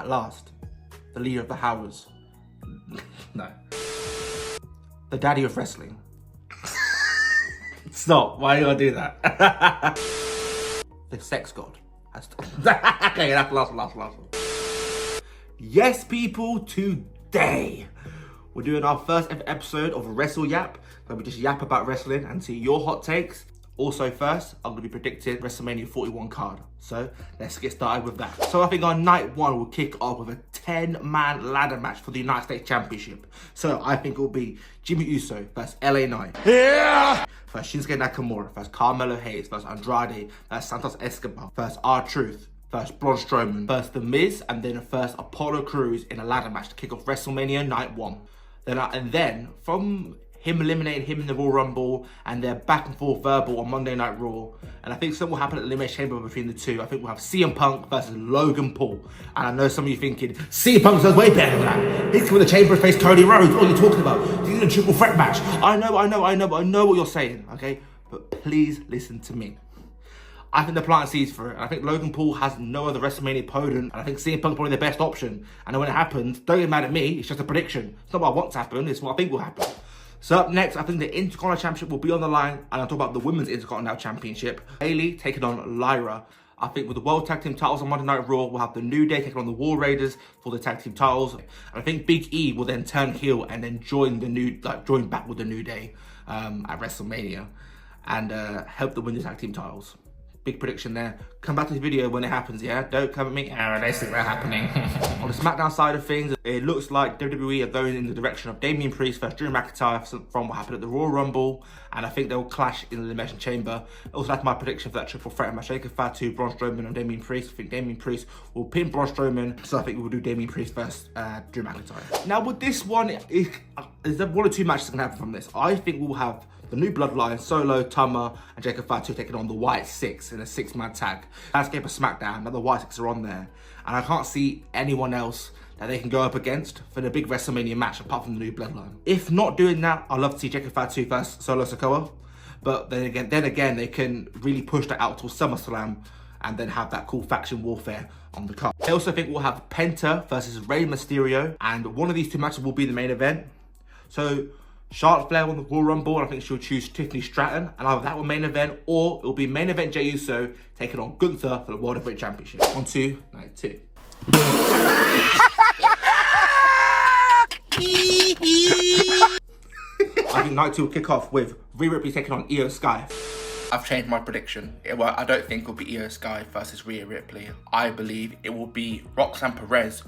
at last, the leader of the Howers. No. The daddy of wrestling. Stop, why are you gonna do that? The sex god has okay, that's last one. Yes, people, today we're doing our first ever episode of Wrestle Yap, where we just yap about wrestling and see your hot takes. Also first, I'm going to be predicting WrestleMania 41 card. So let's get started with that. So I think on night one, we'll kick off with a 10-man ladder match for the United States Championship. So I think it will be Jimmy Uso versus LA Knight. Yeah! Versus Shinsuke Nakamura versus Carmelo Hayes versus Andrade versus Santos Escobar versus R-Truth versus Braun Strowman versus The Miz, and then first Apollo Crews in a ladder match to kick off WrestleMania night one. Then from him eliminating him in the Royal Rumble and their back and forth verbal on Monday Night Raw. And I think something will happen at the Elimination Chamber between the two. I think we'll have CM Punk versus Logan Paul. And I know some of you thinking, CM Punk does way better than that. He's coming to the Chamber to face Cody Rhodes. What are you talking about? He's in a triple threat match. I know what you're saying, okay? But please listen to me. I think they're planting seeds for it. I think Logan Paul has no other WrestleMania opponent. And I think CM Punk's probably the best option. And when it happens, don't get mad at me. It's just a prediction. It's not what I want to happen. It's what I think will happen. So up next, I think the Intercontinental Championship will be on the line, and I'll talk about the Women's Intercontinental Championship. Bayley taking on Lyra. I think with the World Tag Team titles on Monday Night Raw, we'll have the New Day taking on the War Raiders for the Tag Team titles. And I think Big E will then turn heel and then join back with the New Day at WrestleMania and help them win the Tag Team titles. Big prediction there. Come back to the video when it happens, yeah? Don't come at me. I don't see that happening. On the SmackDown side of things, it looks like WWE are going in the direction of Damian Priest versus Drew McIntyre from what happened at the Royal Rumble, and I think they'll clash in the Elimination Chamber. Also, that's my prediction for that triple threat match. Jacob Fatu, Braun Strowman, and Damian Priest. I think Damian Priest will pin Braun Strowman, so I think we'll do Damian Priest versus Drew McIntyre. Now, with this one, there's one or two matches that can happen from this. I think we'll have the New Bloodline, Solo, Tama, and Jacob Fatu taking on the White Six in a 6-man tag. Landscape of SmackDown, now the White Six are on there. And I can't see anyone else that they can go up against for the big WrestleMania match apart from the New Bloodline. If not doing that, I'd love to see Jacob Fatu versus Solo Sikoa. But then again, they can really push that out till SummerSlam and then have that cool faction warfare on the card. I also think we'll have Penta versus Rey Mysterio, and one of these two matches will be the main event. So Charlotte Flair won the Royal Rumble, and I think she'll choose Tiffany Stratton, and either that will main event, or it'll be main event Jey Uso taking on Gunther for the World Heavyweight Championship. On to night two. I think night two will kick off with Rhea Ripley taking on Io Sky. I've changed my prediction. Well, I don't think it'll be Io Sky versus Rhea Ripley. I believe it will be Roxanne Perez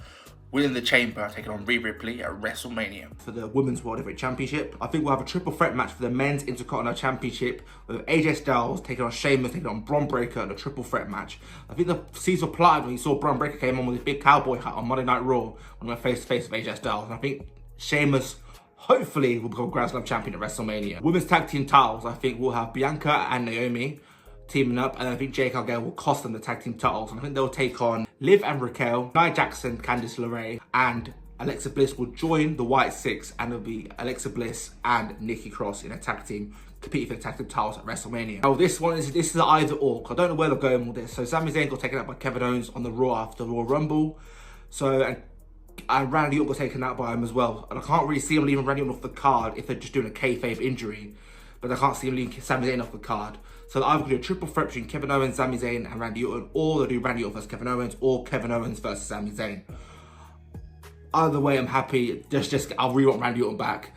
winning the chamber, taking on Rhea Ripley at WrestleMania. For the Women's World Heavyweight Championship, I think we'll have a triple threat match for the Men's Intercontinental Championship with AJ Styles taking on Sheamus, taking on Bron Breakker in a triple threat match. I think the seeds were planted when you saw Bron Breakker came on with his big cowboy hat on Monday Night Raw when we went face-to-face with AJ Styles. And I think Sheamus hopefully will become Grand Slam champion at WrestleMania. Women's Tag Team titles, I think we'll have Bianca and Naomi teaming up, and I think Jade Cargill will cost them the tag team titles. And I think they'll take on Liv and Raquel, Nia Jackson, Candice LeRae, and Alexa Bliss will join the White Six, and it'll be Alexa Bliss and Nikki Cross in a tag team competing for the tag team titles at WrestleMania. Now this is an either or. I don't know where they're going with this. So Sami Zayn got taken out by Kevin Owens on the Raw after the Royal Rumble. So and Randy Orton got taken out by him as well. And I can't really see him leaving Randy Orton off the card if they're just doing a kayfabe injury. But I can't see him leaving Sami Zayn off the card. So they're either going to do a triple threat between Kevin Owens, Sami Zayn, and Randy Orton, or they'll do Randy Orton versus Kevin Owens, or Kevin Owens versus Sami Zayn. Either way, I'm happy. I'll re-want Randy Orton back.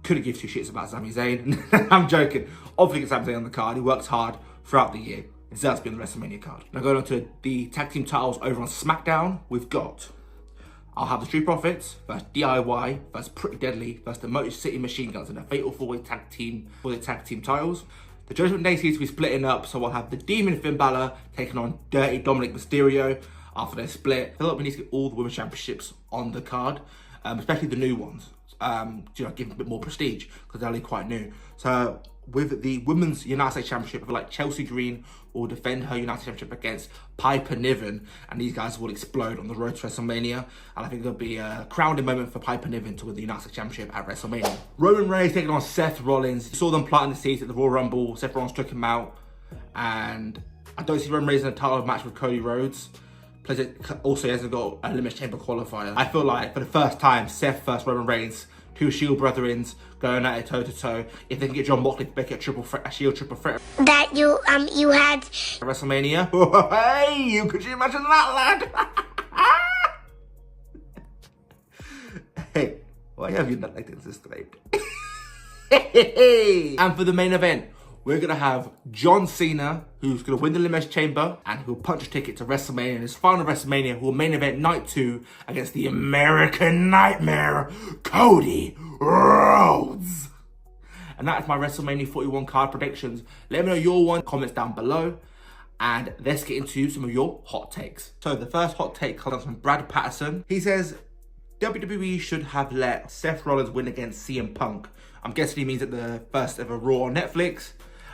Couldn't give two shits about Sami Zayn. I'm joking. Obviously, get Sami Zayn on the card. He works hard throughout the year. It deserves to be on the WrestleMania card. Now going on to the tag team titles over on SmackDown, we've got, I'll have the Street Profits versus DIY versus Pretty Deadly versus the Motor City Machine Guns in a fatal four-way tag team for the tag team titles. The Judgment Day seems to be splitting up, so we'll have the Demon Finn Balor taking on Dirty Dominic Mysterio after their split. I feel like we need to get all the women's championships on the card, especially the new ones. Give them a bit more prestige because they're only quite new. So with the Women's United States Championship, I feel like Chelsea Green will defend her United States Championship against Piper Niven, and these guys will explode on the road to WrestleMania. And I think there'll be a crowning moment for Piper Niven to win the United States Championship at WrestleMania. Roman Reigns taking on Seth Rollins. You saw them planting the seeds at the Royal Rumble. Seth Rollins took him out, and I don't see Roman Reigns in a title match with Cody Rhodes. Plus, it also hasn't got a Elimination Chamber qualifier. I feel like for the first time, Seth versus Roman Reigns, two Shield brethrens going at it toe to toe. If they can get John Moxley to make it a Shield triple threat. That you had WrestleMania. Hey, could you imagine that, lad? Hey, why have you not like this subscribe? And for the main event, we're going to have John Cena, who's going to win the Elimination Chamber and who'll punch a ticket to WrestleMania in his final WrestleMania, who will main event night 2 against the American Nightmare, Cody Rhodes. And that is my WrestleMania 41 card predictions. Let me know your one, comments down below. And let's get into some of your hot takes. So the first hot take comes from Brad Patterson. He says, WWE should have let Seth Rollins win against CM Punk. I'm guessing he means at the first ever Raw on Netflix.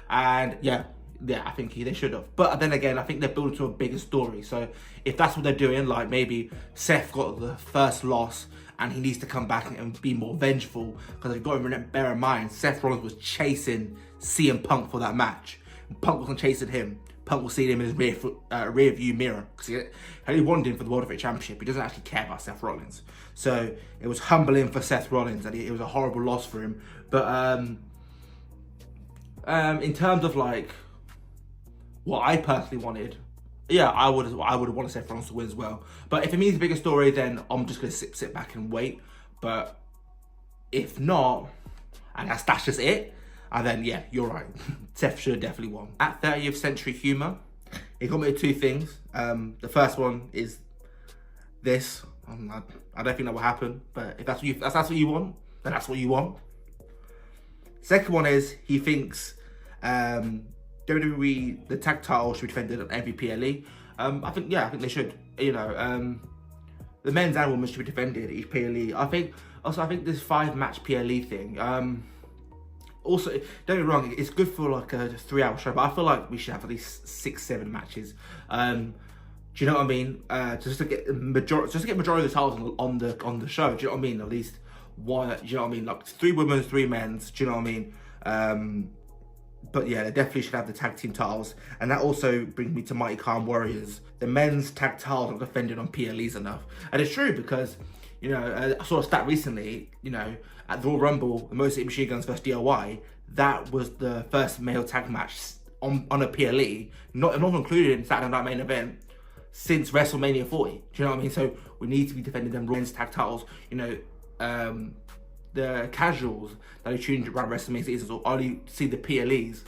And yeah, I think they should have. But then again, I think they're building to a bigger story. So if that's what they're doing, like maybe Seth got the first loss and he needs to come back and be more vengeful. Because you've got to bear in mind, Seth Rollins was chasing CM Punk for that match. Punk wasn't chasing him. Punk will see him in his rear view mirror. Because he only wanted him for the World Heavyweight Championship. He doesn't actually care about Seth Rollins. So it was humbling for Seth Rollins and it was a horrible loss for him. But in terms of like what I personally wanted, yeah, I would have wanted Seth Rollins to win as well. But if it means a bigger story, then I'm just gonna sit back and wait. But if not, and that's just it, and then yeah, you're right. Seth should have definitely won. At 30th Century Humor, he got me to two things. The first one is this. I don't think that will happen, but if that's what you want, then that's what you want. Second one is he thinks WWE, the tag title should be defended on every PLE. I think they should. You know, the men's and women's should be defended each PLE. I think this 5-match PLE thing. Also, don't get me wrong, it's good for like a 3-hour show, but I feel like we should have at least 6-7 matches. Do you know what I mean? Just to get majority of the titles on the show. Do you know what I mean? At least one. Do you know what I mean? Like 3 women's, 3 men's. Do you know what I mean? But yeah, they definitely should have the tag team titles. And that also brings me to Mighty Khan Warriors. The men's tag titles are defended on PLEs enough, and it's true because you know I saw a stat recently. You know, at the Royal Rumble, the Motor Machine Guns versus DIY. That was the first male tag match on a PLE, not included in Saturday Night Main Event, since WrestleMania 40. Do you know what I mean? So we need to be defending them men's tag titles. You know, the casuals that are tuned around WrestleMania seasons or only see the PLEs,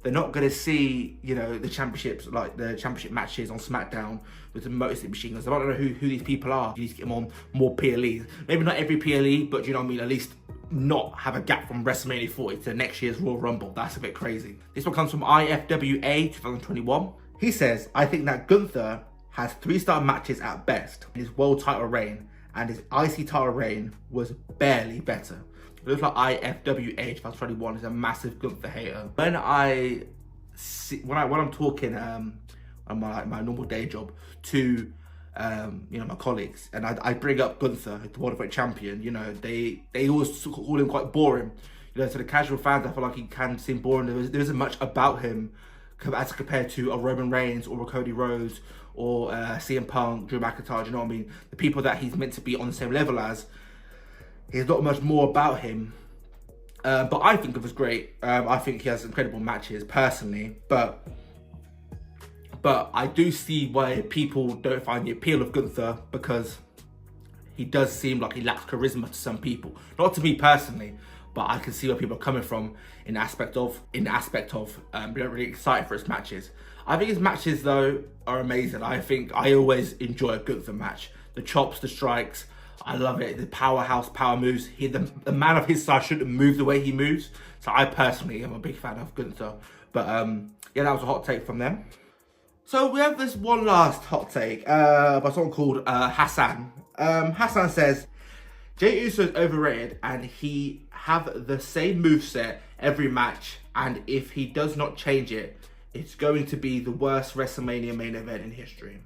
they're not going to see, you know, the championships, like the championship matches on SmackDown with the Motor City Machine Guns. I don't know who these people are. You need to get them on more PLEs. Maybe not every PLE, but you know what I mean? At least not have a gap from WrestleMania 40 to next year's Royal Rumble. That's a bit crazy. This one comes from IFWA 2021. He says, I think that Gunther has 3-star matches at best in his world title reign, and his IC title reign was barely better. It looks like IFWA 2021 is a massive Gunther hater. When I'm talking on my normal day job to you know, my colleagues, and I bring up Gunther, the World Heavyweight Champion, you know, they always call him quite boring. You know, to the casual fans, I feel like he can seem boring. There isn't much about him as compared to a Roman Reigns or a Cody Rhodes or CM Punk, Drew McIntyre. Do you know what I mean? The people that he's meant to be on the same level as. There's not much more about him. But I think it was great. I think he has incredible matches personally, but I do see why people don't find the appeal of Gunther, because he does seem like he lacks charisma to some people. Not to me personally, but I can see where people are coming from in aspect of being really excited for his matches. I think his matches though are amazing. I think I always enjoy a Gunther match. The chops, the strikes, I love it. The powerhouse power moves. The man of his size shouldn't move the way he moves. So I personally am a big fan of Gunther. But yeah, that was a hot take from them. So we have this one last hot take by someone called Hassan. Hassan says, Jey Uso is overrated and he have the same moveset every match, and if he does not change it, it's going to be the worst WrestleMania main event in history.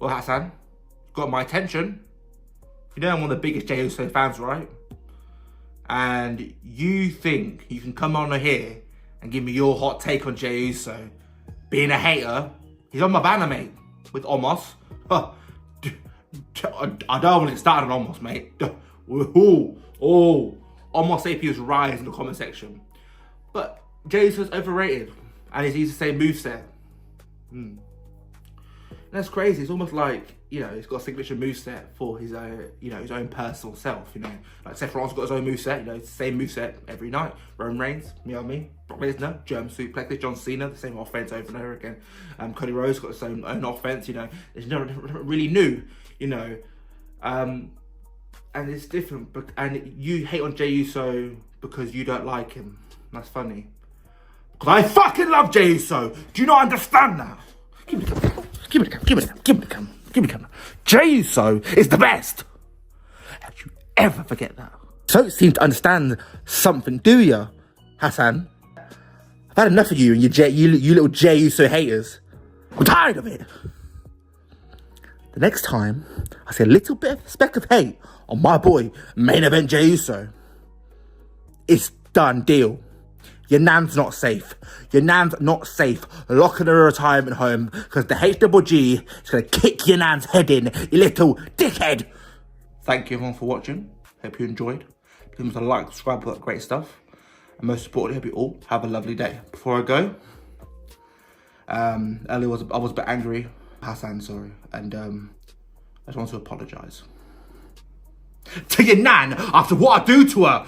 Well, Hassan, got my attention. You know I'm one of the biggest Jey Uso fans, right? And you think you can come on here and give me your hot take on Jey Uso. Being a hater, he's on my banner, mate, with Omos. Huh. I don't want to get started on Omos, mate. Omos AP's rise in the comment section. But Jey Uso's overrated, and it's easy to say moveset. That's crazy. It's almost like, you know, he's got a signature moveset for his own, you know, his own personal self, you know. Like Seth Rollins got his own moveset, you know, it's the same moveset every night. Roman Reigns, you know what I mean? Brock Lesnar, German suplex, John Cena, the same offense over and over again. Cody Rhodes got his own offense, you know. It's not really new, you know. And it's different, but and you hate on Jey Uso because you don't like him. That's funny. Because I fucking love Jey Uso. Do you not understand that? Give me the camera. Give me the camera. Give me the camera. Give me the camera. Give me the camera. Jey Uso is the best. How do you ever forget that? Don't seem to understand something, do you, Hassan? I've had enough of you and you little Jey Uso haters. I'm tired of it. The next time I see a little bit of speck of hate on my boy, main event Jey Uso, it's done deal. Your nan's not safe. Your nan's not safe. Lock her in a retirement home because the HGG is going to kick your nan's head in, you little dickhead. Thank you everyone for watching. Hope you enjoyed. Give us a like, subscribe, all that great stuff. And most importantly, hope you all have a lovely day. Before I go, earlier I was a bit angry. Hassan, sorry. And I just want to apologise to your nan after what I do to her.